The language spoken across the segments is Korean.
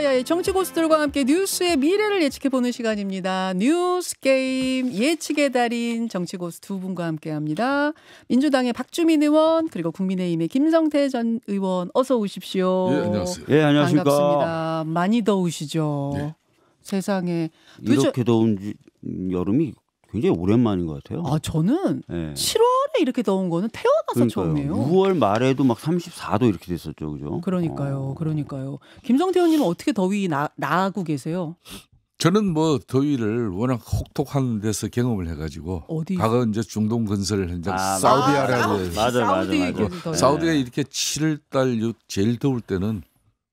야야야의 정치 고수들과 함께 뉴스의 미래를 예측해보는 시간입니다. 뉴스 게임 예측의 달인 정치 고수 두 분과 함께합니다. 민주당의 박주민 의원 그리고 국민의힘의 김성태 전 의원 어서 오십시오. 예, 안녕하세요. 예, 안녕하십니까. 반갑습니다. 많이 더우시죠? 네. 세상에. 이렇게 더운 여름이 굉장히 오랜만인 것 같아요. 아, 저는 네. 7월에 이렇게 더운 거는 태어나서 처음이에요. 6월 말에도 막 34도 이렇게 됐었죠, 그죠? 그러니까요. 김성태 의원님은 어떻게 더위 나고 계세요? 저는 뭐 더위를 워낙 혹독한 데서 경험을 해가지고 어디? 과거 이제 중동 건설 현장 아, 사우디아라비아 맞아. 사우디가 이렇게 7월달 제일 더울 때는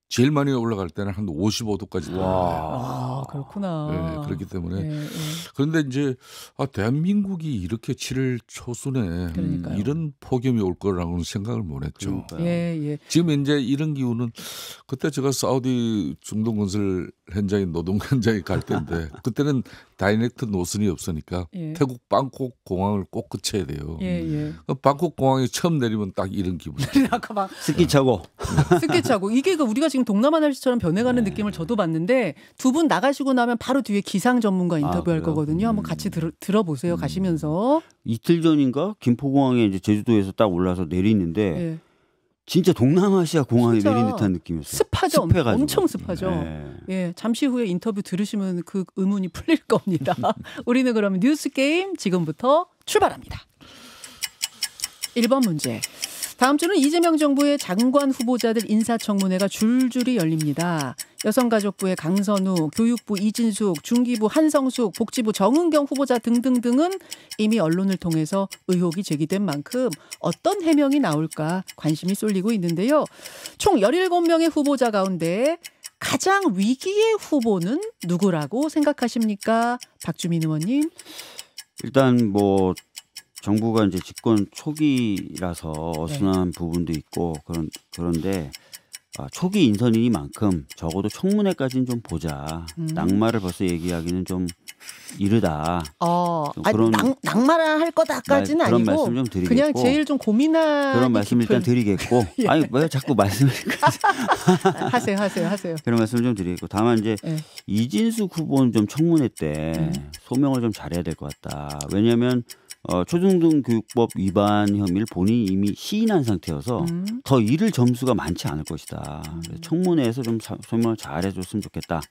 제일 많이 올라갈 때는 한 55도까지. 아, 그렇구나. 네, 그렇기 때문에 네. 그런데 이제 대한민국이 이렇게 7월 초순에 그러니까요. 이런 폭염이 올 거라고는 생각을 못했죠. 예. 지금 이제 이런 기후는 그때 제가 사우디 중동 건설 현장에 노동 현장에 갈 때인데 그때는 다이렉트 노선이 없으니까 예. 태국 방콕 공항을 꼭 거쳐야 돼요. 예. 방콕 공항에 처음 내리면 딱 이런 기분. 아까 막 스키 차고. 스케치하고 이게 우리가 지금 동남아 날씨처럼 변해가는 느낌을 저도 봤는데 두 분 나가시고 나면 바로 뒤에 기상 전문가 인터뷰할 그래요? 거거든요. 한번 같이 들어보세요. 가시면서. 이틀 전인가 김포공항에 이제 제주도에서 딱 올라서 내리는데 예. 진짜 동남아시아 공항에 진짜 내린 듯한 느낌이었어요. 습하죠. 습해가지고. 엄청 습하죠. 네. 예, 잠시 후에 인터뷰 들으시면 그 의문이 풀릴 겁니다. 우리는 그러면 뉴스 게임 지금부터 출발합니다. 1번 문제. 다음 주는 이재명 정부의 장관 후보자들 인사청문회가 줄줄이 열립니다. 여성가족부의 강선우, 교육부 이진숙, 중기부 한성숙, 복지부 정은경 후보자 등등등은 이미 언론을 통해서 의혹이 제기된 만큼 어떤 해명이 나올까 관심이 쏠리고 있는데요. 총 17명의 후보자 가운데 가장 위기의 후보는 누구라고 생각하십니까? 박주민 의원님. 일단 뭐 정부가 이제 집권 초기라서 어수선한 부분도 있고 그런데 초기 인선이니만큼 적어도 청문회까지는 좀 보자. 낙마를 벌써 얘기하기는 좀 이르다. 낙마를 할 거다까지는 그런 아니고 말씀 좀 드리겠고 그냥 제일 좀 고민하기 그런 말씀 일단 드리겠고 예. 아니 왜 자꾸 말씀을 하세요. 그런 말씀을 좀 드리겠고 다만 이제 예. 이진숙 후보는 좀 청문회 때 소명을 좀 잘해야 될 것 같다. 왜냐하면 초중등교육법 위반 혐의를 본인이 이미 시인한 상태여서 더 잃을 점수가 많지 않을 것이다. 그래서 청문회에서 좀 소명을 잘해줬으면 좋겠다.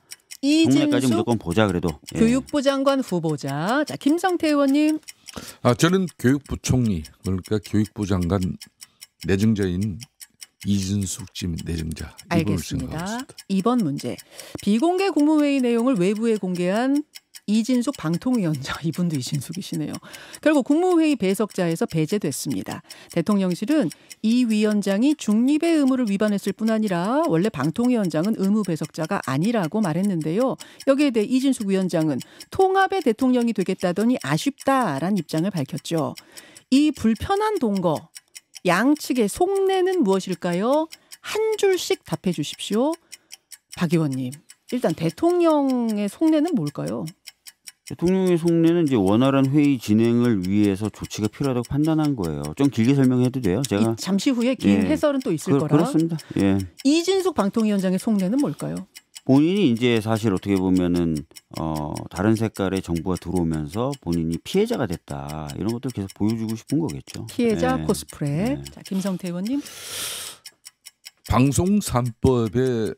청문회까지 이진숙 무조건 보자 그래도. 예. 교육부 장관 후보자. 자, 김성태 의원님. 저는 교육부 총리 그러니까 교육부 장관 내정자인 이진숙 지 내정자 이분을 생각하고 알겠습니다. 있습니다. 2번 문제. 비공개 국무회의 내용을 외부에 공개한 이진숙 방통위원장, 이분도 이진숙이시네요. 결국 국무회의 배석자에서 배제됐습니다. 대통령실은 이 위원장이 중립의 의무를 위반했을 뿐 아니라 원래 방통위원장은 의무 배석자가 아니라고 말했는데요. 여기에 대해 이진숙 위원장은 통합의 대통령이 되겠다더니 아쉽다라는 입장을 밝혔죠. 이 불편한 동거, 양측의 속내는 무엇일까요? 한 줄씩 답해 주십시오. 박 의원님, 일단 대통령의 속내는 뭘까요? 대통령의 속내는 이제 원활한 회의 진행을 위해서 조치가 필요하다고 판단한 거예요. 좀 길게 설명해도 돼요? 제가 잠시 후에 긴 해설은 또 있을 거라. 그렇습니다. 예. 이진숙 방통위원장의 속내는 뭘까요? 본인이 이제 사실 어떻게 보면은 다른 색깔의 정부가 들어오면서 본인이 피해자가 됐다 이런 것들 계속 보여주고 싶은 거겠죠. 피해자 예. 코스프레. 네. 자, 김성태 의원님. 방송 3법의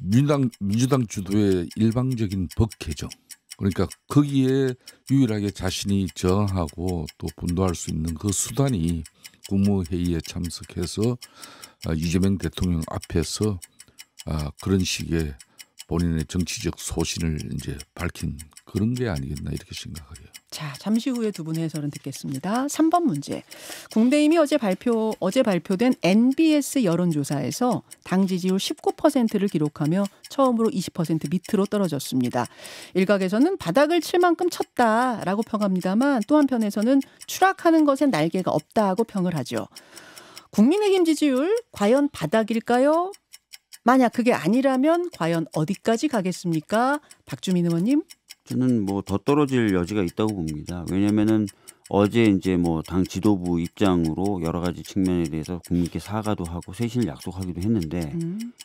민주당 주도의 일방적인 법 개정. 그러니까 거기에 유일하게 자신이 저항하고 또 분도할 수 있는 그 수단이 국무회의에 참석해서 이재명 대통령 앞에서 그런 식의 본인의 정치적 소신을 이제 밝힌 그런 게 아니겠나 이렇게 생각해요. 자, 잠시 후에 두 분의 해설은 듣겠습니다. 3번 문제. 국민의힘이 어제 발표된 NBS 여론조사에서 당 지지율 19%를 기록하며 처음으로 20% 밑으로 떨어졌습니다. 일각에서는 바닥을 칠 만큼 쳤다라고 평합니다만 또 한편에서는 추락하는 것에 날개가 없다고 평을 하죠. 국민의힘 지지율 과연 바닥일까요? 만약 그게 아니라면 과연 어디까지 가겠습니까? 박주민 의원님. 저는 뭐 더 떨어질 여지가 있다고 봅니다. 왜냐면은 어제 이제 뭐 당 지도부 입장으로 여러 가지 측면에 대해서 국민께 사과도 하고 쇄신을 약속하기도 했는데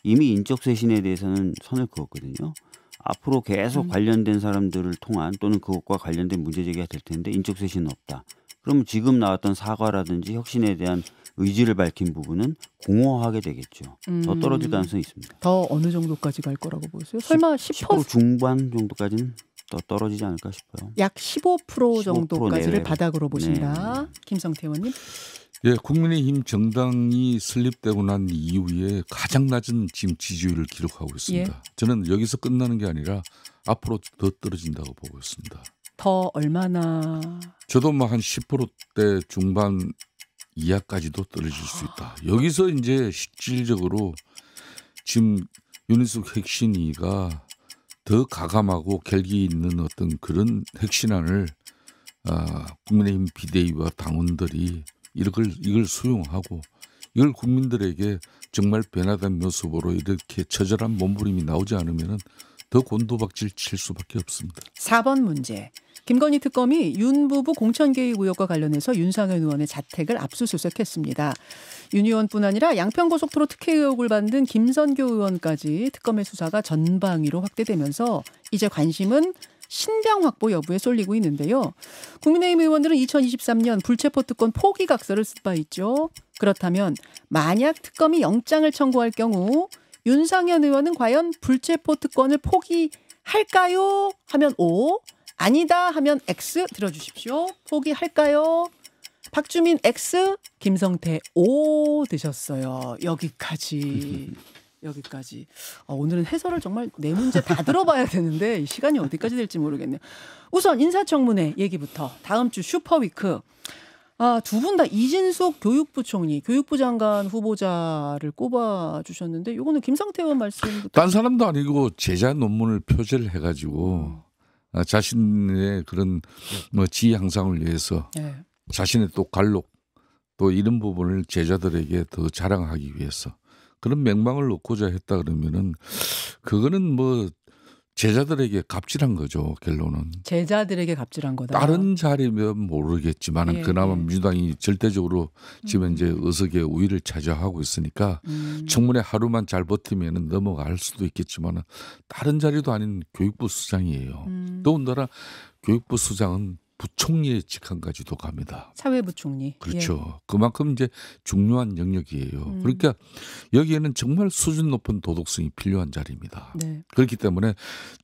이미 인적 쇄신에 대해서는 선을 그었거든요. 앞으로 계속 관련된 사람들을 통한 또는 그것과 관련된 문제 제기가 될 텐데 인적 쇄신은 없다. 그러면 지금 나왔던 사과라든지 혁신에 대한 의지를 밝힌 부분은 공허하게 되겠죠. 더 떨어질 가능성이 있습니다. 더 어느 정도까지 갈 거라고 보세요? 설마 10% 중반 정도까지는 더 떨어지지 않을까 싶어요. 약 15% 정도까지를 내외로. 바닥으로 보신다. 네. 김성태 의원님. 예, 국민의힘 정당이 설립되고 난 이후에 가장 낮은 지금 지지율을 기록하고 있습니다. 예. 저는 여기서 끝나는 게 아니라 앞으로 더 떨어진다고 보고 있습니다. 더 얼마나 저도 뭐 한 10%대 중반 이하까지도 떨어질 수 있다. 여기서 이제 실질적으로 지금 윤희숙 혁신위가 더 가감하고 결기 있는 어떤 그런 혁신안을 국민의힘 비대위와 당원들이 이걸 수용하고 이걸 국민들에게 정말 변화된 모습으로 이렇게 처절한 몸부림이 나오지 않으면 더 곤도박질 칠 수밖에 없습니다. 4번 문제. 김건희 특검이 윤 부부 공천 개입 의혹과 관련해서 윤상현 의원의 자택을 압수수색했습니다. 윤 의원뿐 아니라 양평고속도로 특혜 의혹을 받는 김선교 의원까지 특검의 수사가 전방위로 확대되면서 이제 관심은 신병 확보 여부에 쏠리고 있는데요. 국민의힘 의원들은 2023년 불체포 특권 포기 각서를 쓴 바 있죠. 그렇다면 만약 특검이 영장을 청구할 경우 윤상현 의원은 과연 불체포 특권을 포기할까요? 하면 O, 아니다 하면 X 들어주십시오. 포기할까요? 박주민 X, 김성태 O 드셨어요. 여기까지. 오늘은 해설을 정말 네 문제 다 들어봐야 되는데 시간이 어디까지 될지 모르겠네요. 우선 인사청문회 얘기부터. 다음 주 슈퍼위크. 두 분 다 이진숙 교육부 총리, 교육부 장관 후보자를 꼽아주셨는데 이거는 김성태 의원 말씀부터. 딴 사람도 아니고 제자 논문을 표제를 해가지고 자신의 그런 뭐 지위 향상을 위해서 네. 자신의 또 관록 또 이런 부분을 제자들에게 더 자랑하기 위해서 그런 명망을 놓고자 했다 그러면은 그거는 뭐 제자들에게 갑질한 거죠. 결론은. 제자들에게 갑질한 거다. 다른 자리면 모르겠지만 예, 그나마 예. 민주당이 절대적으로 지금 이제 의석의 우위를 차지하고 있으니까 청문회 하루만 잘 버티면 넘어갈 수도 있겠지만 다른 자리도 아닌 교육부 수장이에요. 더군다나 교육부 수장은 부총리의 직함까지도 갑니다. 사회부총리. 그렇죠. 그만큼 이제 중요한 영역이에요. 그러니까 여기에는 정말 수준 높은 도덕성이 필요한 자리입니다. 네. 그렇기 때문에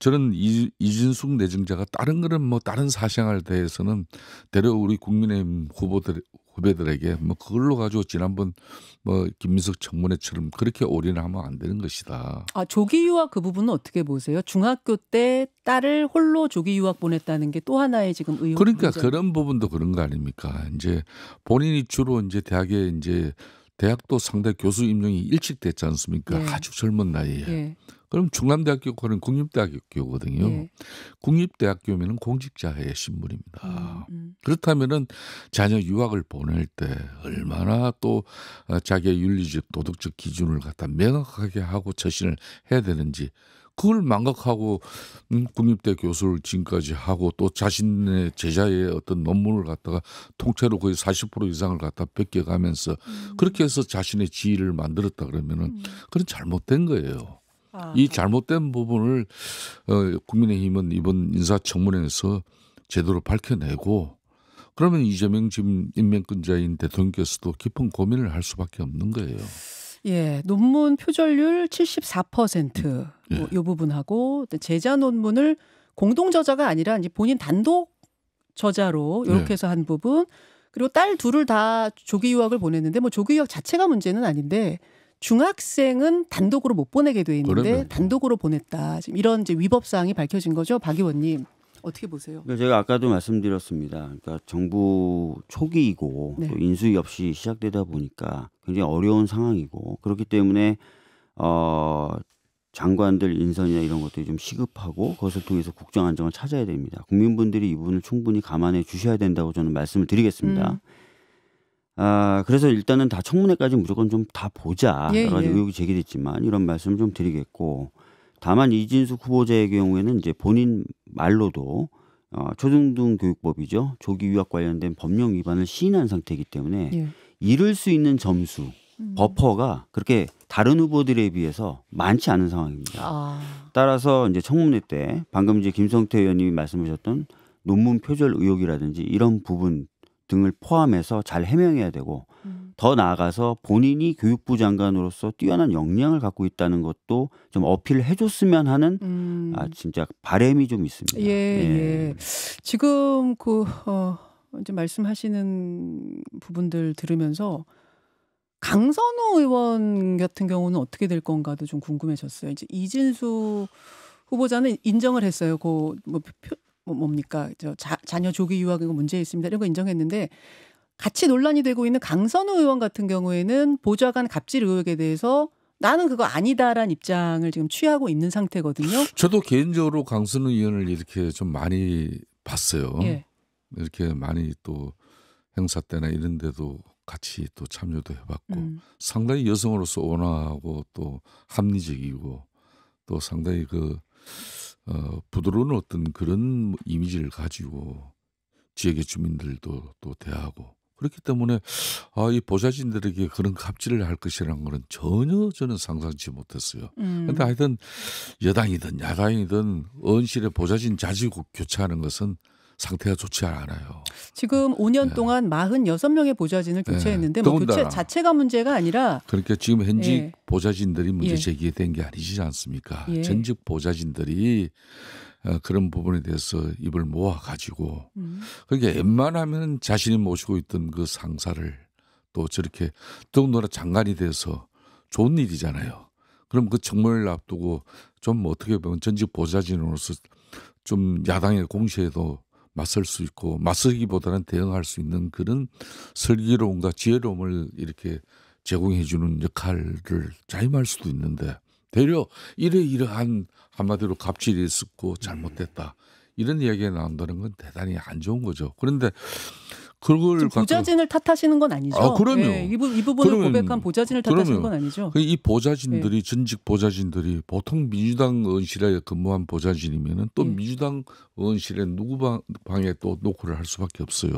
저는 이진숙 내정자가 다른 거는 뭐 다른 사생활에 대해서는 대려 우리 국민의힘 후배들에게 뭐 그걸로 가지고 지난번 뭐 김민석 청문회처럼 그렇게 올인하면 안 되는 것이다. 조기 유학 그 부분은 어떻게 보세요? 중학교 때 딸을 홀로 조기 유학 보냈다는 게 또 하나의 지금 의혹. 그러니까 문제. 그런 부분도 그런 거 아닙니까? 이제 본인이 주로 이제 대학에 이제 대학도 상당히 교수 임명이 일찍 됐지 않습니까? 예. 아주 젊은 나이에. 예. 그럼 충남대학교는 국립대학교거든요. 예. 국립대학교면은 공직자의 신분입니다. 그렇다면은 자녀 유학을 보낼 때 얼마나 또 자기의 윤리적 도덕적 기준을 갖다 명확하게 하고 처신을 해야 되는지 그걸 망각하고 국립대 교수를 지금까지 하고 또 자신의 제자의 어떤 논문을 갖다가 통째로 거의 40% 이상을 갖다 뺏겨가면서 그렇게 해서 자신의 지위를 만들었다 그러면은 그건 잘못된 거예요. 이 잘못된 부분을 국민의힘은 이번 인사청문회에서 제대로 밝혀내고 그러면 이재명 지금 임명권자인 대통령께서도 깊은 고민을 할 수밖에 없는 거예요. 예, 논문 표절률 74%. 예. 이 부분하고 제자 논문을 공동 저자가 아니라 이제 본인 단독 저자로 이렇게 네. 해서 한 부분. 그리고 딸 둘을 다 조기 유학을 보냈는데 뭐 조기 유학 자체가 문제는 아닌데 중학생은 단독으로 못 보내게 돼 있는데 그러면. 단독으로 보냈다. 지금 이런 이제 위법 사항이 밝혀진 거죠, 박 의원님. 어떻게 보세요? 그러니까 제가 아까도 말씀드렸습니다. 그러니까 정부 초기이고 네. 또 인수위 없이 시작되다 보니까 굉장히 어려운 상황이고 그렇기 때문에 장관들 인선이나 이런 것들이 좀 시급하고 그것을 통해서 국정 안정을 찾아야 됩니다. 국민분들이 이 부분을 충분히 감안해 주셔야 된다고 저는 말씀을 드리겠습니다. 그래서 일단은 다 청문회까지 무조건 좀 다 보자. 예, 여러 가지 예. 의혹이 제기됐지만 이런 말씀을 좀 드리겠고 다만 이진숙 후보자의 경우에는 이제 본인 말로도 초중등교육법이죠. 조기 유학 관련된 법령 위반을 시인한 상태이기 때문에 예. 잃을 수 있는 점수 버퍼가 그렇게 다른 후보들에 비해서 많지 않은 상황입니다. 따라서 이제 청문회 때 방금 이제 김성태 의원님이 말씀하셨던 논문 표절 의혹이라든지 이런 부분 등을 포함해서 잘 해명해야 되고 더 나아가서 본인이 교육부 장관으로서 뛰어난 역량을 갖고 있다는 것도 좀 어필을 해줬으면 하는 진짜 바람이 좀 있습니다. 예. 지금 이제 말씀하시는 부분들 들으면서 강선우 의원 같은 경우는 어떻게 될 건가도 좀 궁금해졌어요. 이제 이진수 후보자는 인정을 했어요. 뭡니까? 자녀 조기 유학 이거 문제 있습니다. 이런 거 인정했는데 같이 논란이 되고 있는 강선우 의원 같은 경우에는 보좌관 갑질 의혹에 대해서 나는 그거 아니다라는 입장을 지금 취하고 있는 상태거든요. 저도 개인적으로 강선우 의원을 이렇게 좀 많이 봤어요. 예. 이렇게 많이 또 행사 때나 이런 데도 같이 또 참여도 해봤고 상당히 여성으로서 온화하고 또 합리적이고 또 상당히 부드러운 어떤 그런 이미지를 가지고 지역의 주민들도 또 대하고 그렇기 때문에 이 보좌진들에게 그런 갑질을 할 것이라는 것은 전혀 저는 상상치 못했어요. 그런데 하여튼 여당이든 야당이든 의원실에 보좌진 자주 교체하는 것은 상태가 좋지 않아요. 지금 5년 동안 46명의 보좌진을 교체했는데 뭐 교체 자체가 문제가 아니라 그러니까 지금 현직 보좌진들이 문제 제기된 게 아니지 않습니까? 예. 전직 보좌진들이 그런 부분에 대해서 입을 모아가지고 그러니까 웬만하면 자신이 모시고 있던 그 상사를 또 저렇게 더군다나 장관이 돼서 좋은 일이잖아요. 그럼 그 청문회를 앞두고 좀 어떻게 보면 전직 보좌진으로서 좀 야당의 공세에도 맞설 수 있고 맞서기보다는 대응할 수 있는 그런 슬기로움과 지혜로움을 이렇게 제공해 주는 역할을 자임할 수도 있는데 되려 이러한 한마디로 갑질이 있었고 잘못됐다 이런 이야기가 나온다는 건 대단히 안 좋은 거죠. 그런데 그걸 보좌진을 탓하시는 건 아니죠. 그럼요. 네, 이 부분을 고백한 보좌진을 탓하시는 건 아니죠. 이 보좌진들이 전직 보좌진들이 보통 민주당 의원실에 근무한 보좌진이면은 또 민주당 의원실에 누구 방에 또 노크를 할 수밖에 없어요.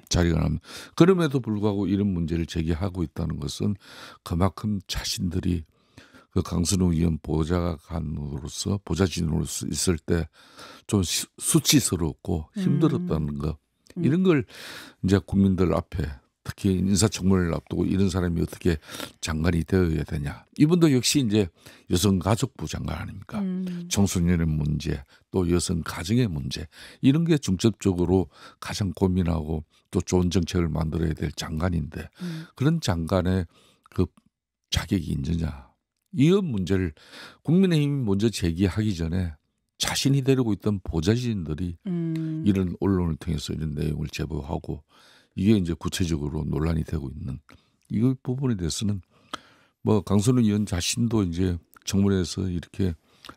자리가 나면. 그럼에도 불구하고 이런 문제를 제기하고 있다는 것은 그만큼 자신들이 그 강선우 의원 보좌관으로서 보좌진으로서 있을 때 좀 수치스럽고 힘들었다는 거. 이런 걸 이제 국민들 앞에 특히 인사청문회를 앞두고 이런 사람이 어떻게 장관이 되어야 되냐. 이분도 역시 이제 여성가족부 장관 아닙니까? 청소년의 문제 또 여성 가정의 문제 이런 게 중점적으로 가장 고민하고 또 좋은 정책을 만들어야 될 장관인데 그런 장관의 그 자격이 있느냐. 이 문제를 국민의힘이 먼저 제기하기 전에 자신이 데리고 있던 보좌진들이 이런 언론을 통해서 이런 내용을 제보하고 이게 이제 구체적으로 논란이 되고 있는 이 부분에 대해서는 뭐 강선우 의원 자신도 이제 청문회에서 이렇게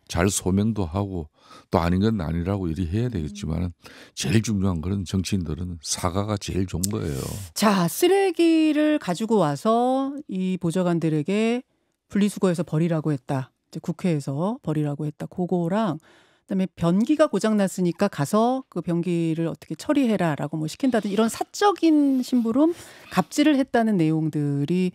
잘 소명도 하고 또 아닌 건 아니라고 이리 해야 되겠지만 제일 중요한 거는 정치인들은 사과가 제일 좋은 거예요. 자, 쓰레기를 가지고 와서 이 보좌관들에게 분리수거해서 버리라고 했다. 이제 국회에서 버리라고 했다. 그거랑 그다음에 변기가 고장 났으니까 가서 그 변기를 어떻게 처리해라라고 뭐 시킨다든지 이런 사적인 심부름, 갑질을 했다는 내용들이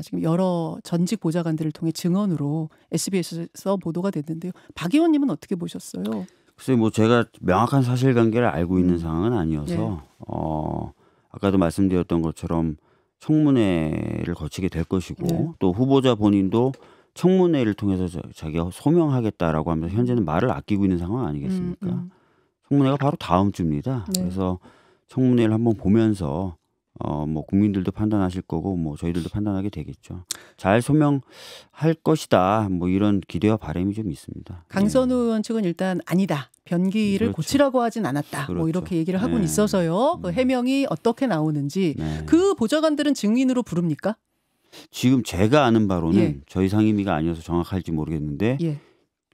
지금 여러 전직 보좌관들을 통해 증언으로 SBS에서 보도가 됐는데요. 박 의원님은 어떻게 보셨어요? 글쎄 뭐 제가 명확한 사실관계를 알고 있는 상황은 아니어서 아까도 말씀드렸던 것처럼 청문회를 거치게 될 것이고 또 후보자 본인도 청문회를 통해서 자기가 소명하겠다라고 하면서 현재는 말을 아끼고 있는 상황 아니겠습니까? 청문회가 바로 다음 주입니다. 그래서 청문회를 한번 보면서 뭐 국민들도 판단하실 거고 뭐 저희들도 판단하게 되겠죠. 잘 소명할 것이다. 뭐 이런 기대와 바람이 좀 있습니다. 강선우 의원 측은 일단 아니다. 변기를 고치라고 하진 않았다. 뭐 이렇게 얘기를 하고는 있어서요. 그 해명이 어떻게 나오는지 그 보좌관들은 증인으로 부릅니까? 지금 제가 아는 바로는 저희 상임위가 아니어서 정확할지 모르겠는데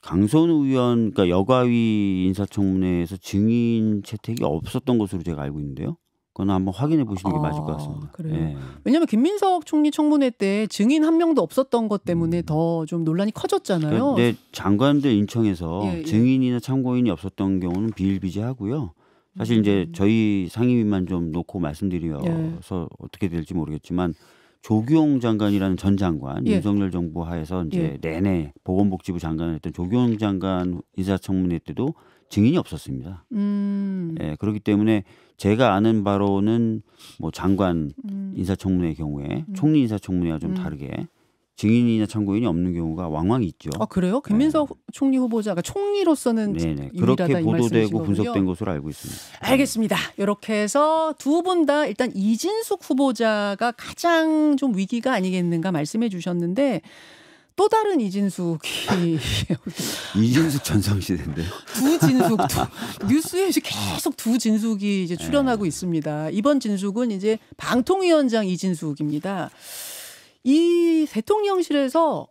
강선우 의원 그러니까 여가위 인사청문회에서 증인 채택이 없었던 것으로 제가 알고 있는데요. 그건 한번 확인해 보시는 게 맞을 것 같습니다. 그래요. 예. 왜냐하면 김민석 총리 청문회 때 증인 한 명도 없었던 것 때문에 더 좀 논란이 커졌잖아요. 근데 장관들 인청에서 예, 예. 증인이나 참고인이 없었던 경우는 비일비재하고요. 사실 이제 저희 상임위만 좀 놓고 말씀드려서 예. 어떻게 될지 모르겠지만 조규용 장관이라는 전 장관 예. 윤석열 정부 하에서 이제 내내 보건복지부 장관을 했던 조규용 장관 인사청문회 때도 증인이 없었습니다. 예, 그렇기 때문에 제가 아는 바로는 뭐 장관 인사청문회의 경우에 총리 인사청문회와 좀 다르게 증인이나 참고인이 없는 경우가 왕왕 있죠. 아 그래요? 김민석 총리 후보자가 총리로서는 네네. 유일하다 그렇게 이 보도되고 말씀이시거든요. 분석된 것으로 알고 있습니다. 알겠습니다. 이렇게 해서 두 분 다 일단 이진숙 후보자가 가장 좀 위기가 아니겠는가 말씀해 주셨는데 또 다른 이진숙이 이진숙 전성시대인데요. 두 진숙 뉴스에 계속 두 진숙이 이제 출연하고 있습니다. 이번 진숙은 이제 방통위원장 이진숙입니다. 이 대통령실에서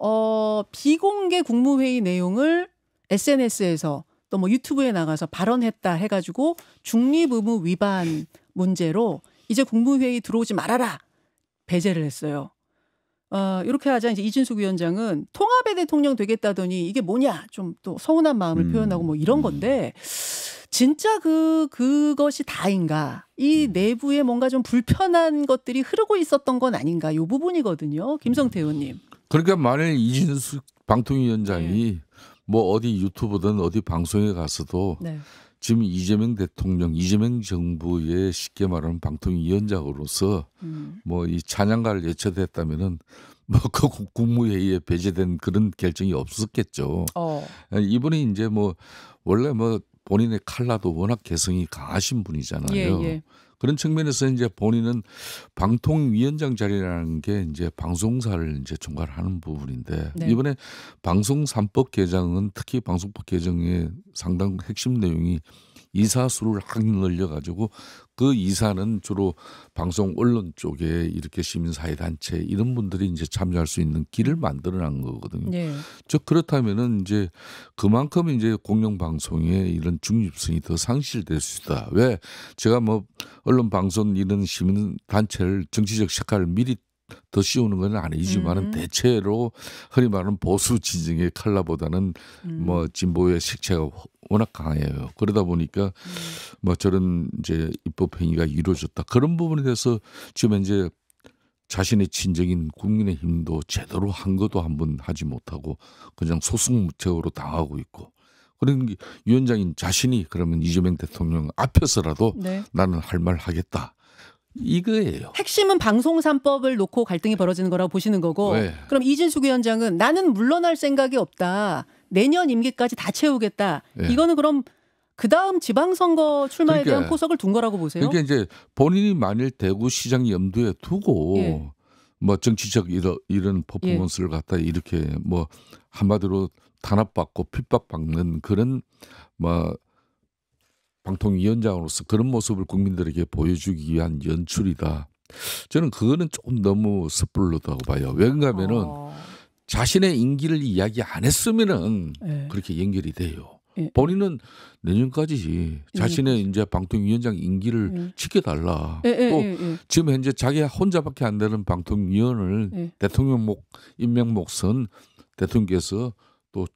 비공개 국무회의 내용을 SNS에서 또 뭐 유튜브에 나가서 발언했다 해가지고 중립의무 위반 문제로 이제 국무회의 들어오지 말아라 배제를 했어요. 이렇게 하자 이제 이진숙 위원장은 통합의 대통령 되겠다더니 이게 뭐냐 좀 또 서운한 마음을 표현하고 뭐 이런 건데 진짜 그것이 다인가? 이 내부에 뭔가 좀 불편한 것들이 흐르고 있었던 건 아닌가? 이 부분이거든요. 김성태 의원님. 그러니까 만일 이진숙 방통위원장이 뭐 어디 유튜브든 어디 방송에 가서도 지금 이재명 대통령, 이재명 정부의 쉽게 말하는 방통위원장으로서 뭐 이 찬양가를 예쳐댔다면은 뭐 그 국무회의에 배제된 그런 결정이 없었겠죠. 이분이 이제 뭐 원래 뭐 본인의 칼라도 워낙 개성이 강하신 분이잖아요. 그런 측면에서 이제 본인은 방통위원장 자리라는 게 이제 방송사를 이제 총괄하는 부분인데 이번에 방송 3법 개정은 특히 방송법 개정의 상당 핵심 내용이 이사 수를 확 늘려가지고 그 이사는 주로 방송 언론 쪽에 이렇게 시민사회단체 이런 분들이 이제 참여할 수 있는 길을 만들어낸 거거든요. 즉 그렇다면은 이제 그만큼 이제 공영방송의 이런 중립성이 더 상실될 수 있다. 왜 제가 뭐 언론 방송 이런 시민단체를 정치적 색깔을 미리 더 씌우는 건 아니지만은 대체로 흔히 말하는 보수 진영의 칼라보다는 뭐 진보의 색채가 워낙 강해요. 그러다 보니까 뭐 저런 이제 입법 행위가 이루어졌다. 그런 부분에 대해서 지금 현재 자신의 친정인 국민의힘도 제대로 한 것도 한번 하지 못하고 그냥 소승무책으로 당하고 있고. 그런 위원장인 자신이 그러면 이재명 대통령 앞에서라도 나는 할 말 하겠다. 이거예요. 핵심은 방송 3법을 놓고 갈등이 벌어지는 거라고 보시는 거고 그럼 이진숙 위원장은 나는 물러날 생각이 없다. 내년 임기까지 다 채우겠다. 이거는 그럼 그다음 지방선거 출마에 대한 포석을 둔 거라고 보세요? 그러니까 이제 본인이 만일 대구시장 염두에 두고 뭐 정치적 이런 퍼포먼스를 갖다 이렇게 뭐 한마디로 탄압받고 핍박받는 그런 뭐 방통위원장으로서 그런 모습을 국민들에게 보여주기 위한 연출이다. 저는 그거는 조금 너무 섣불르다고 봐요. 왜냐하면은 자신의 임기를 이야기 안 했으면은 그렇게 연결이 돼요. 본인은 내년까지 자신의 이제 방통위원장 임기를 지켜달라. 또 지금 현재 자기 혼자밖에 안 되는 방통위원을 대통령 임명 목선 대통령께서 또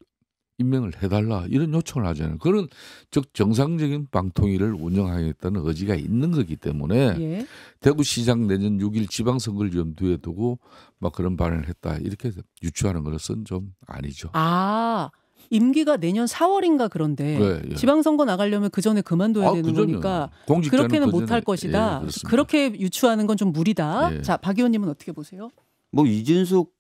임명을 해달라 이런 요청을 하잖아요. 그런 즉 정상적인 방통위를 운영하겠다는 의지가 있는 거기 때문에 대구시장 내년 6일 지방선거를 염두에 두고 막 그런 발언을 했다 이렇게 유추하는 것은 좀 아니죠. 임기가 내년 4월인가 그런데 지방선거 나가려면 그 전에 그만둬야 되는 거니까 그렇게는 못할 것이다. 그렇게 유추하는 건 좀 무리다. 자, 박 의원님은 어떻게 보세요? 뭐 이진숙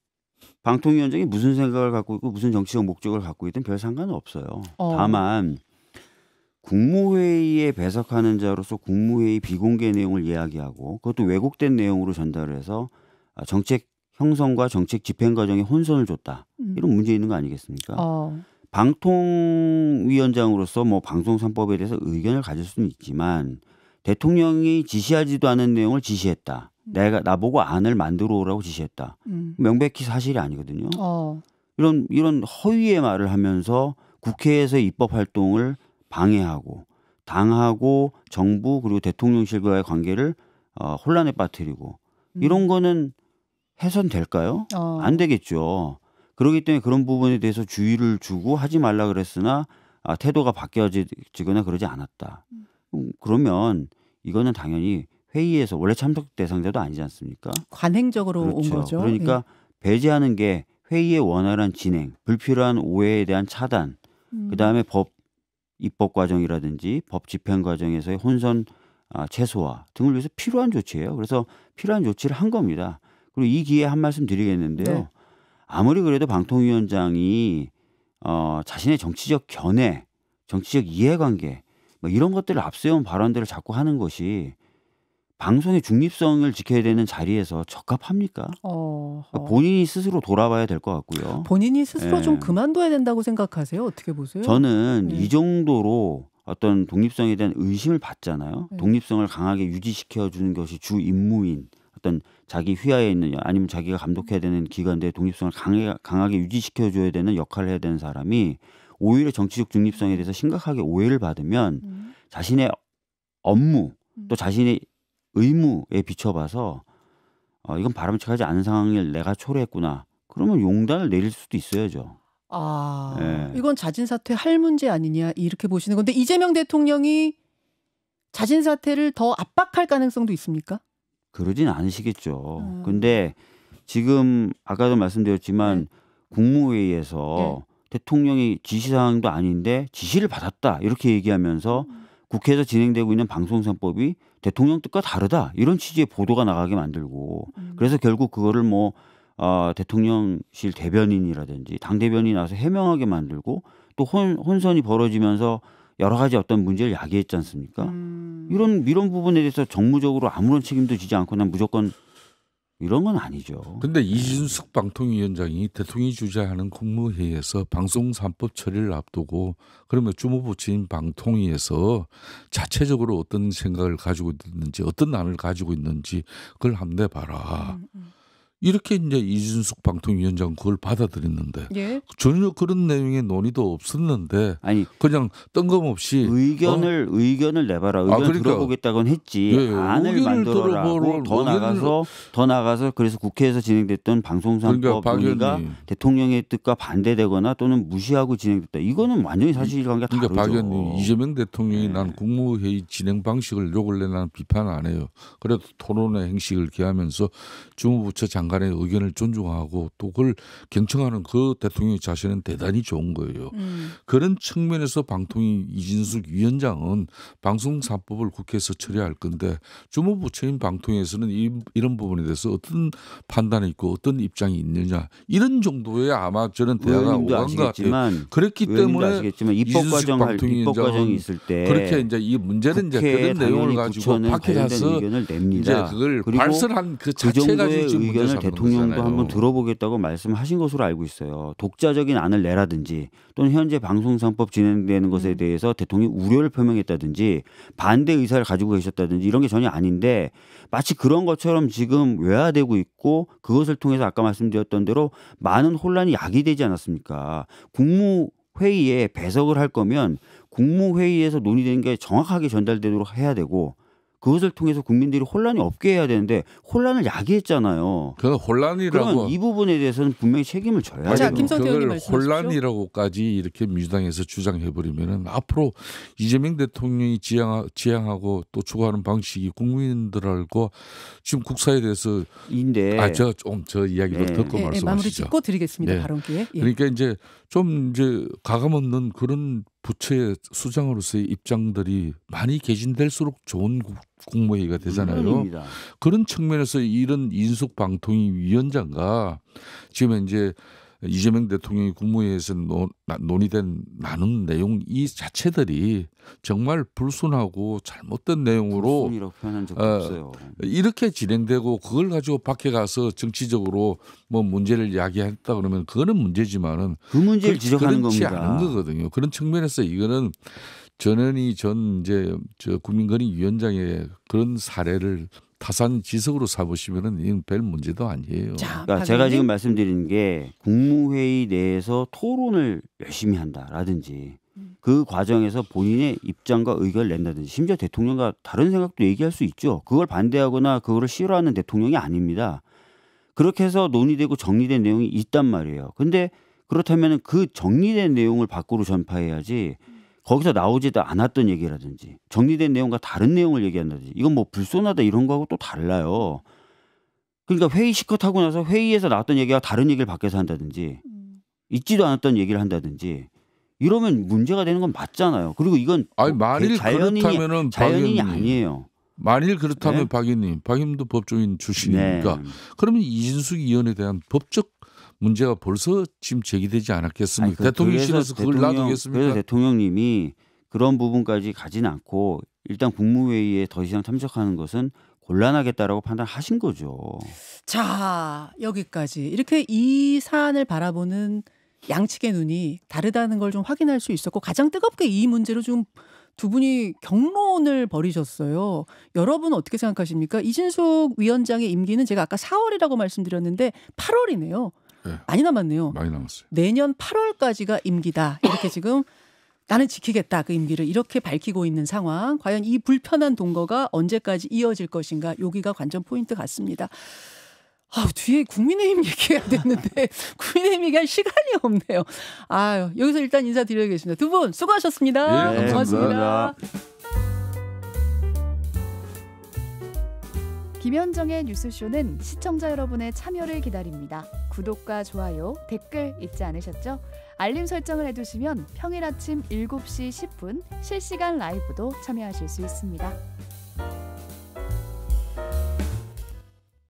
방통위원장이 무슨 생각을 갖고 있고 무슨 정치적 목적을 갖고 있든 별 상관은 없어요. 다만 국무회의에 배석하는 자로서 국무회의 비공개 내용을 이야기하고 그것도 왜곡된 내용으로 전달을 해서 정책 형성과 정책 집행 과정에 혼선을 줬다. 이런 문제 있는 거 아니겠습니까? 방통위원장으로서 뭐 방송 3법에 대해서 의견을 가질 수는 있지만 대통령이 지시하지도 않은 내용을 지시했다. 나보고 안을 만들어 오라고 지시했다. 명백히 사실이 아니거든요. 이런 허위의 말을 하면서 국회에서의 입법 활동을 방해하고 당하고 정부 그리고 대통령실과의 관계를 혼란에 빠뜨리고 이런 거는 해선될까요? 안 되겠죠. 그렇기 때문에 그런 부분에 대해서 주의를 주고 하지 말라 그랬으나 태도가 바뀌어지거나 그러지 않았다. 그러면 이거는 당연히 회의에서 원래 참석 대상자도 아니지 않습니까? 관행적으로 그렇죠. 온 거죠. 그러니까 배제하는 게 회의의 원활한 진행, 불필요한 오해에 대한 차단, 그다음에 법 입법 과정이라든지 법 집행 과정에서의 혼선 최소화 등을 위해서 필요한 조치예요. 그래서 필요한 조치를 한 겁니다. 그리고 이 기회에 한 말씀 드리겠는데요. 네. 아무리 그래도 방통위원장이 자신의 정치적 견해, 정치적 이해관계 뭐 이런 것들을 앞세운 발언들을 자꾸 하는 것이 방송의 중립성을 지켜야 되는 자리에서 적합합니까? 그러니까 본인이 스스로 돌아봐야 될 것 같고요. 본인이 스스로 예. 좀 그만둬야 된다고 생각하세요? 어떻게 보세요? 저는 네. 이 정도로 어떤 독립성에 대한 의심을 받잖아요. 네. 독립성을 강하게 유지시켜 주는 것이 주 임무인 어떤 자기 휘하에 있는 아니면 자기가 감독해야 되는 기관들의 독립성을 강하게 유지시켜 줘야 되는 역할을 해야 되는 사람이 오히려 정치적 중립성에 대해서 심각하게 오해를 받으면 자신의 업무 또 자신의 의무에 비춰봐서 이건 바람직하지 않은 상황을 내가 초래했구나. 그러면 용단을 내릴 수도 있어야죠. 네. 이건 자진 사퇴할 문제 아니냐 이렇게 보시는 건데 이재명 대통령이 자진 사퇴를 더 압박할 가능성도 있습니까? 그러진 않으시겠죠. 근데 지금 아까도 말씀드렸지만 네. 국무회의에서 대통령이 지시사항도 아닌데 지시를 받았다 이렇게 얘기하면서 국회에서 진행되고 있는 방송3법이 대통령 뜻과 다르다 이런 취지의 보도가 나가게 만들고 그래서 결국 그거를 뭐 대통령실 대변인이라든지 당 대변인이 나와서 해명하게 만들고 또 혼선이 벌어지면서 여러 가지 어떤 문제를 야기했지 않습니까? 이런 부분에 대해서 정무적으로 아무런 책임도 지지 않고 난 무조건 이런 건 아니죠. 근데 이준석 방통위원장이 대통령이 주재하는 국무회의에서 방송 3법 처리를 앞두고 그러면 주무부처인 방통위에서 자체적으로 어떤 생각을 가지고 있는지 어떤 안을 가지고 있는지 그걸 한번 내봐라. 이렇게 이제 이준석 방통위원장 그걸 받아들였는데 예. 전혀 그런 내용의 논의도 없었는데 아니 그냥 뜬금없이 의견을 내봐라. 의견 그러니까, 들어보겠다고는 했지. 예, 안을 만들어라고 더 나가서 그래서 국회에서 진행됐던 방송3법 그러니까 논의가 대통령의 뜻과 반대되거나 또는 무시하고 진행됐다. 이거는 완전히 사실관계가 다르죠. 그러니까 박 의원님 이재명 대통령이 난 국무회의 진행 방식을 욕을 내 나는 비판 안 해요. 그래도 토론의 행식을 기하면서 주무부처 장관의 의견을 존중하고 또 그걸 경청하는 그 대통령의 자세는 대단히 좋은 거예요. 그런 측면에서 방통위 이진숙 위원장은 방송 3법을 국회에서 처리할 건데 주무부처인 방통위에서는 이런 부분에 대해서 어떤 판단이 있고 어떤 입장이 있느냐 이런 정도의 아마 저는 대화가 오간 것 같아요. 그렇기 때문에 아시겠지만 입법 과정이 있을 때 그렇게 이제 이 문제는 이제 그런 내용을 가지고 밖에 가서 의견을 냅니다. 이제 그걸 발설한 그 자체가 지금 의견을 대통령도 한번 들어보겠다고 말씀하신 것으로 알고 있어요. 독자적인 안을 내라든지 또는 현재 방송3법 진행되는 것에 대해서 대통령이 우려를 표명했다든지 반대 의사를 가지고 계셨다든지 이런 게 전혀 아닌데 마치 그런 것처럼 지금 외화되고 있고 그것을 통해서 아까 말씀드렸던 대로 많은 혼란이 야기되지 않았습니까? 국무회의에 배석을 할 거면 국무회의에서 논의된 게 정확하게 전달되도록 해야 되고 그것을 통해서 국민들이 혼란이 없게 해야 되는데 혼란을 야기했잖아요. 그 혼란이라고. 그러면 이 부분에 대해서는 분명히 책임을 져야 자, 돼요. 김성태 의원님 그걸 말씀하십시오. 혼란이라고까지 이렇게 민주당에서 주장해버리면은 앞으로 이재명 대통령이 지향하고 또 추구하는 방식이 국민들하고 지금 국사에 대해서 저 이야기를 듣고 말씀하시죠. 마무리 짓고 드리겠습니다. 발언기에. 그러니까 이제 좀 이제 가감없는 그런 부처의 수장으로서의 입장들이 많이 개진될수록 좋은 국무회의가 되잖아요. 그런 측면에서 이런 이준석 방통위 위원장과 지금 이제 이재명 대통령이 국무회의에서 논의된 나눈 내용 이 자체들이 정말 불순하고 잘못된 내용으로 불순이라고 표현한 적도 없어요. 이렇게 진행되고 그걸 가지고 밖에 가서 정치적으로 뭐 문제를 야기했다 그러면 그거는 문제지만은 그 문제를 지적하는 그렇지 겁니다. 않은 거거든요. 그런 측면에서 이거는 전현희 전 이제 국민권익위원장의 그런 사례를 타산지석으로 삼으시면은 이건 별 문제도 아니에요. 그러니까 제가 지금 말씀드리는 게 국무회의 내에서 토론을 열심히 한다라든지 그 과정에서 본인의 입장과 의견을 낸다든지 심지어 대통령과 다른 생각도 얘기할 수 있죠. 그걸 반대하거나 그거를 싫어하는 대통령이 아닙니다. 그렇게 해서 논의되고 정리된 내용이 있단 말이에요. 근데 그렇다면 그 정리된 내용을 밖으로 전파해야지 거기서 나오지도 않았던 얘기라든지 정리된 내용과 다른 내용을 얘기한다든지 이건 뭐 불손하다 이런 거하고 또 달라요. 그러니까 회의 실컷 하고 나서 회의에서 나왔던 얘기가 다른 얘기를 밖에서 한다든지 있지도 않았던 얘기를 한다든지 이러면 문제가 되는 건 맞잖아요. 그리고 이건 만일 그렇다면은 자연인이 아니에요. 만일 그렇다면 네? 박 의원님도 법조인 출신이니까 네. 그러면 이진숙 의원에 대한 법적 문제가 벌써 지금 제기되지 않았겠습니까? 대통령실에서 그걸 놔두겠습니까? 그래서 대통령님이 그런 부분까지 가진 않고 일단 국무회의에 더 이상 참석하는 것은 곤란하겠다라고 판단하신 거죠. 자, 여기까지. 이렇게 이 사안을 바라보는 양측의 눈이 다르다는 걸 좀 확인할 수 있었고 가장 뜨겁게 이 문제로 좀 두 분이 격론을 벌이셨어요. 여러분 어떻게 생각하십니까? 이진숙 위원장의 임기는 제가 아까 4월이라고 말씀드렸는데 8월이네요. 네. 많이 남았네요. 많이 남았어요. 내년 8월까지가 임기다. 이렇게 지금 나는 지키겠다 그 임기를 이렇게 밝히고 있는 상황. 과연 이 불편한 동거가 언제까지 이어질 것인가. 여기가 관전 포인트 같습니다. 뒤에 국민의힘 얘기해야 됐는데 국민의힘 얘기할 시간이 없네요. 여기서 일단 인사드려야겠습니다. 두 분 수고하셨습니다. 네, 고맙습니다. 김현정의 뉴스쇼는 시청자 여러분의 참여를 기다립니다. 구독과 좋아요, 댓글 잊지 않으셨죠? 알림 설정을 해두시면 평일 아침 7시 10분 실시간 라이브도 참여하실 수 있습니다.